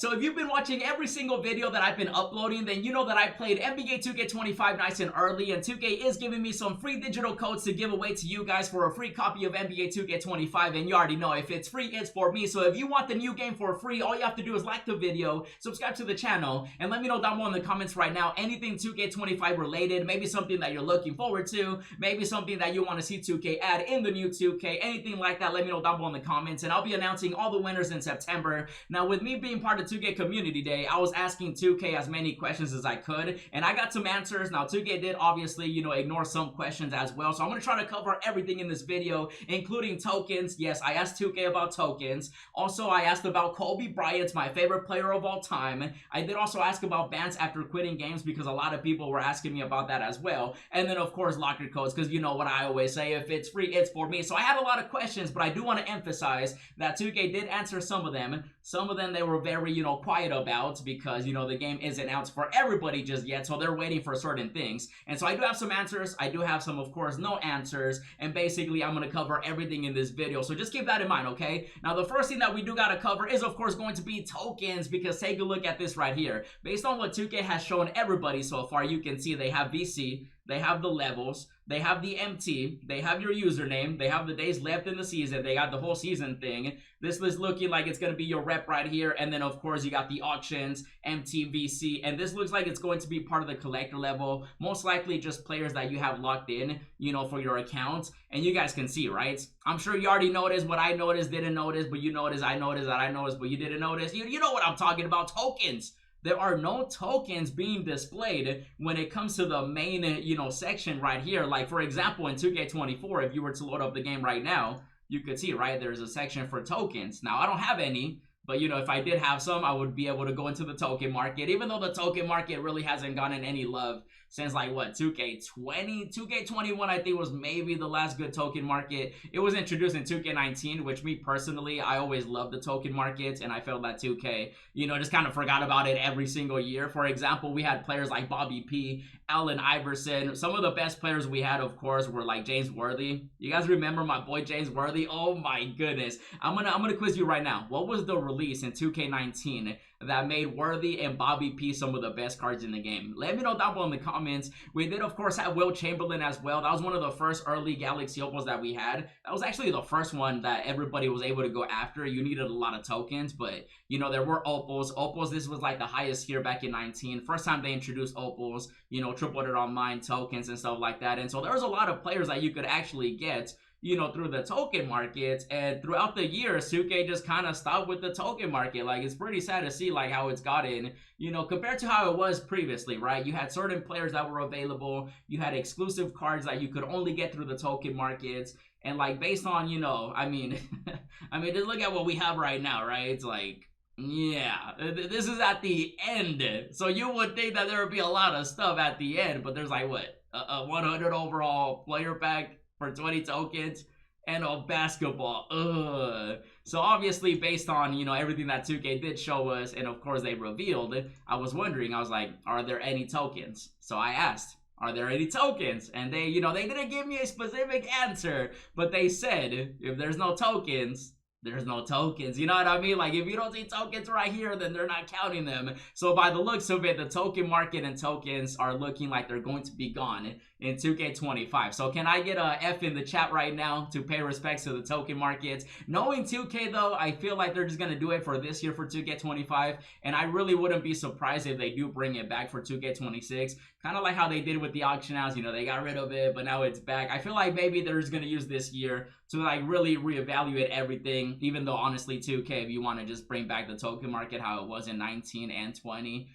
So if you've been watching every single video that I've been uploading, then you know that I played NBA 2K25 nice and early, and 2K is giving me some free digital codes to give away to you guys for a free copy of NBA 2K25, and you already know if it's free, it's for me. So if you want the new game for free, all you have to do is like the video, subscribe to the channel, and let me know down below in the comments right now anything 2K25 related, maybe something that you're looking forward to, maybe something that you want to see 2K add in the new 2K, anything like that. Let me know down below in the comments, and I'll be announcing all the winners in September. Now, with me being part of 2K Community Day, I was asking 2K as many questions as I could, and I got some answers. Now, 2K did obviously, ignore some questions as well, so I'm going to try to cover everything in this video, including tokens. Yes, I asked 2K about tokens. Also, I asked about Kobe Bryant, my favorite player of all time. I did also ask about bans after quitting games because a lot of people were asking me about that as well. And then, of course, locker codes, because you know what I always say, if it's free, it's for me. So I had a lot of questions, but I do want to emphasize that 2K did answer some of them. Some of them they were very, quiet about because, the game isn't out for everybody just yet, so they're waiting for certain things. And so I do have some answers. I do have some, of course, no answers. And basically, I'm going to cover everything in this video. So just keep that in mind, okay? Now, the first thing that we do got to cover is, of course, going to be tokens, because take a look at this right here. Based on what 2K has shown everybody so far, you can see they have VC, they have the levels, they have the MT, they have your username, they have the days left in the season, they got the whole season thing. This is looking like it's going to be your rep right here, and then of course you got the auctions, MT, VC, and this looks like it's going to be part of the collector level, most likely just players that you have locked in, for your account. And you guys can see, right? I'm sure you already noticed what I noticed, didn't notice, but you noticed, I noticed that I noticed, but you didn't notice. You know what I'm talking about, tokens. There are no tokens being displayed when it comes to the main, section right here. Like, for example, in 2K24, if you were to load up the game right now, you could see, right, there's a section for tokens. Now, I don't have any, but, if I did have some, I would be able to go into the token market, even though the token market really hasn't gotten any love since, like, what, 2K20? 2K21, I think, was maybe the last good token market. It was introduced in 2K19, which me personally, I always loved the token market, and I felt that 2K, just kind of forgot about it every single year. For example, we had players like Bobby P, Allen Iverson. Some of the best players we had, of course, were like James Worthy. You guys remember my boy James Worthy? Oh my goodness. I'm gonna quiz you right now. What was the release in 2K19 that made Worthy and Bobby P some of the best cards in the game? Let me know down below in the comments. We did, of course, have Will Chamberlain as well. That was one of the first early Galaxy opals that we had. That was actually the first one that everybody was able to go after. You needed a lot of tokens, but, there were opals. Opals, this was like the highest here back in 19. First time they introduced opals, tripled it on mine, tokens, and stuff like that. And so there was a lot of players that you could actually get, through the token market. And throughout the years, 2K just kind of stopped with the token market. Like, it's pretty sad to see, like, how it's gotten, compared to how it was previously, right? You had certain players that were available. You had exclusive cards that you could only get through the token markets. And, like, based on, I mean, just look at what we have right now, right? It's like, yeah, this is at the end. So you would think that there would be a lot of stuff at the end, but there's like, what, a 100 overall player pack for 20 tokens and a basketball. Ugh. So obviously, based on, everything that 2K did show us, and of course they revealed, I was wondering, I was like, are there any tokens? So I asked, are there any tokens? And they, they didn't give me a specific answer, but they said, if there's no tokens, there's no tokens. You know what I mean? Like, if you don't see tokens right here, then they're not counting them. So by the looks of it, the token market and tokens are looking like they're going to be gone in 2K25. So can I get a F in the chat right now to pay respects to the token market? Knowing 2K though, I feel like they're just going to do it for this year for 2K25. And I really wouldn't be surprised if they do bring it back for 2K26. Kind of like how they did with the auction house. They got rid of it, but now it's back. I feel like maybe they're just going to use this year to, like, really reevaluate everything. Even though, honestly, 2K, if you want to just bring back the token market how it was in 19 and 20,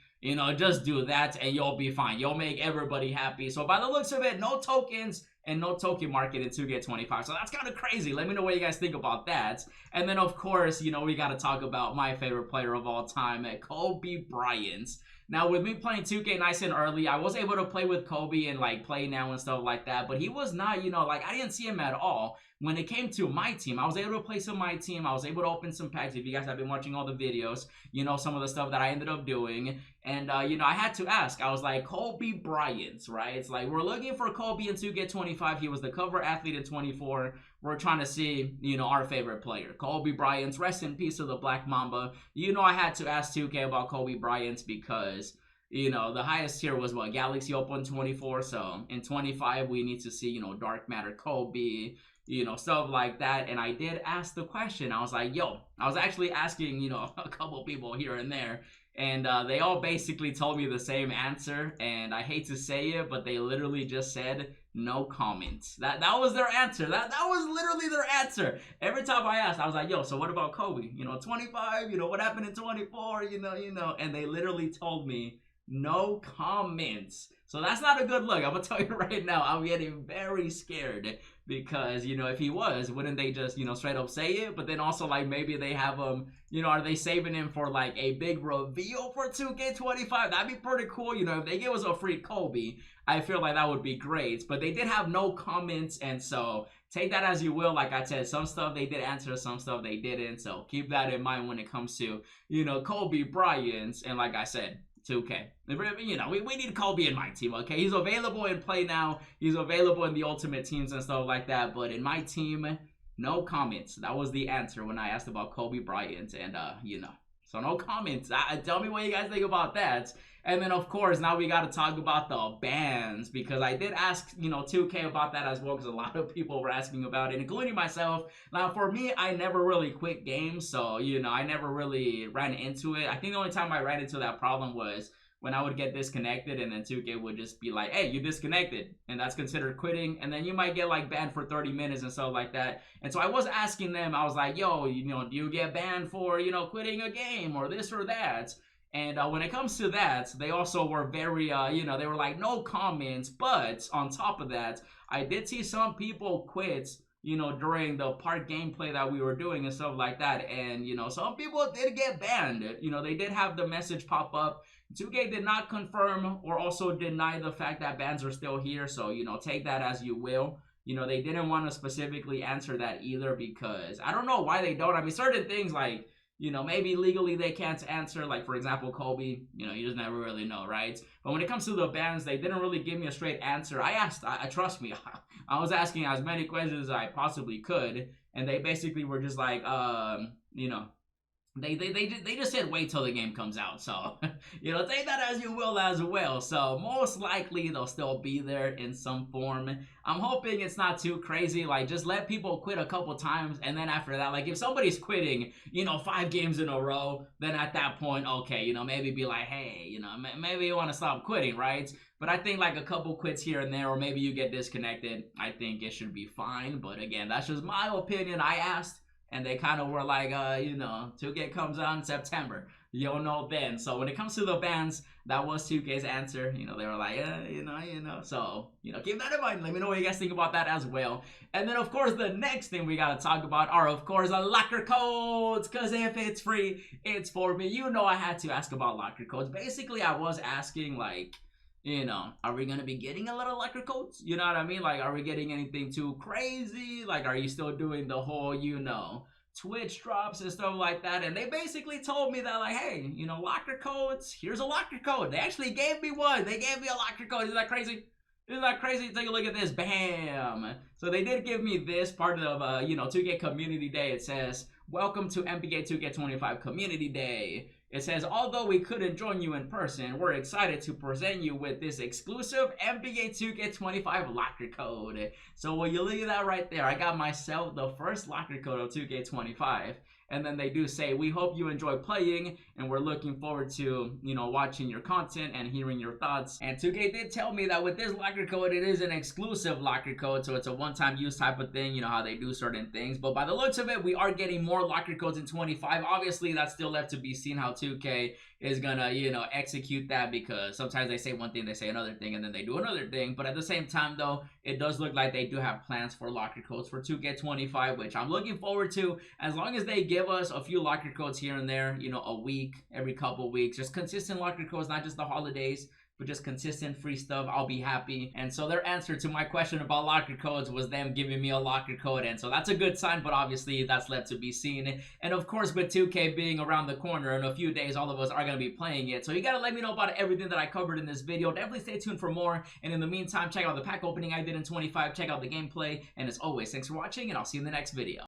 just do that and you'll be fine. You'll make everybody happy. So by the looks of it, no tokens and no token market in 2K25. So that's kind of crazy. Let me know what you guys think about that. And then, of course, we got to talk about my favorite player of all time, Kobe Bryant. Now, with me playing 2K nice and early, I was able to play with Kobe and, like, play now and stuff like that. But he was not, like, I didn't see him at all when it came to my team, I was able to play some my team. I was able to open some packs. If you guys have been watching all the videos, you know some of the stuff that I ended up doing. And, you know, I had to ask. I was like, Kobe Bryant, right? It's like, we're looking for Kobe in 2K25. He was the cover athlete in 24. We're trying to see, you know, our favorite player. Kobe Bryant, rest in peace to the Black Mamba. You know, I had to ask 2K about Kobe Bryant because, you know, the highest tier was, what, Galaxy Open 24. So, in 25, we need to see, you know, Dark Matter Kobe, you know, stuff like that. And I did ask the question. I was like, yo, I was actually asking, you know, a couple people here and there. And they all basically told me the same answer, and I hate to say it, but they literally just said no comments. That was their answer. That was literally their answer. Every time I asked, I was like, yo, so what about Kobe? You know, 25, you know, what happened in 24, you know, and they literally told me no comments. So that's not a good look. I'm gonna tell you right now, I'm getting very scared because, you know, if he was, wouldn't they just, you know, straight up say it? But then also, like, maybe they have him, you know, are they saving him for like a big reveal for 2K25? That'd be pretty cool. You know, if they give us a free Kobe, I feel like that would be great. But they did have no comments, and so take that as you will. Like I said, some stuff they did answer, some stuff they didn't. So keep that in mind when it comes to, you know, Kobe Bryant. And like I said, 2K. You know, we need Kobe in my team, okay? He's available in play now. He's available in the ultimate teams and stuff like that. But in my team, no comments. That was the answer when I asked about Kobe Bryant. And, you know, so no comments. Tell me what you guys think about that. And then, of course, now we got to talk about the bans, because I did ask, you know, 2K about that as well, because a lot of people were asking about it, including myself. Now, for me, I never really quit games, so, you know, I never really ran into it. I think the only time I ran into that problem was when I would get disconnected, and then 2K would just be like, hey, you disconnected, and that's considered quitting, and then you might get like banned for 30 minutes and stuff like that. And so I was asking them, I was like, yo, you know, do you get banned for, you know, quitting a game or this or that? And when it comes to that, they also were very, you know, they were like, no comments. But on top of that, I did see some people quit, you know, during the part gameplay that we were doing and stuff like that. And, you know, some people did get banned. You know, they did have the message pop up. 2K did not confirm or also deny the fact that bans are still here. So, you know, take that as you will. You know, they didn't want to specifically answer that either, because I don't know why they don't. I mean, certain things like, you know, maybe legally they can't answer, like, for example, Kobe, you know, you just never really know, right? But when it comes to the bans, they didn't really give me a straight answer. I asked, trust me, I was asking as many questions as I possibly could, and they basically were just like, you know, they just said wait till the game comes out. So, you know, take that as you will as well. So most likely they'll still be there in some form. I'm hoping it's not too crazy. Like, just let people quit a couple times, and then after that, like, if somebody's quitting, you know, 5 games in a row, then at that point, okay, you know, maybe be like, hey, you know, maybe you want to stop quitting, right? But I think like a couple quits here and there, or maybe you get disconnected, I think it should be fine. But again, that's just my opinion. I asked, and they kind of were like, you know, 2K comes out in September. You'll know then. So when it comes to the bans, that was 2K's answer. You know, they were like, you know. So, you know, keep that in mind. Let me know what you guys think about that as well. And then, of course, the next thing we got to talk about are, of course, locker codes. Because if it's free, it's for me. You know, I had to ask about locker codes. Basically, I was asking, like, you know, are we going to be getting a lot of locker codes? You know what I mean? Like, are we getting anything too crazy? Like, are you still doing the whole, you know, Twitch drops and stuff like that? And they basically told me that, like, hey, you know, locker codes, here's a locker code. They actually gave me one. They gave me a locker code. Isn't that crazy? Isn't that crazy? Take a look at this. Bam. So they did give me this part of, you know, 2K Community Day. It says, welcome to NBA 2K25 Community Day. It says, although we couldn't join you in person, we're excited to present you with this exclusive NBA 2K25 locker code. So will you look at that right there? I got myself the first locker code of 2K25. And then they do say, we hope you enjoy playing, and we're looking forward to, you know, watching your content and hearing your thoughts. And 2K did tell me that with this locker code, it is an exclusive locker code, so it's a one-time use type of thing, you know, how they do certain things. But by the looks of it, we are getting more locker codes in 25. Obviously, that's still left to be seen how 2K is gonna, you know, execute that, because sometimes they say one thing, they say another thing, and then they do another thing. But at the same time, though, it does look like they do have plans for locker codes for 2K25, which I'm looking forward to, as long as they give us a few locker codes here and there, you know, a week, every couple weeks, just consistent locker codes, not just the holidays. but just consistent free stuff, I'll be happy. And so their answer to my question about locker codes was them giving me a locker code, and so that's a good sign, but obviously that's left to be seen. And of course, with 2K being around the corner in a few days, all of us are going to be playing it, so you gotta let me know about everything that I covered in this video. Definitely stay tuned for more, and in the meantime, check out the pack opening I did in 25, check out the gameplay, and as always, thanks for watching, and I'll see you in the next video.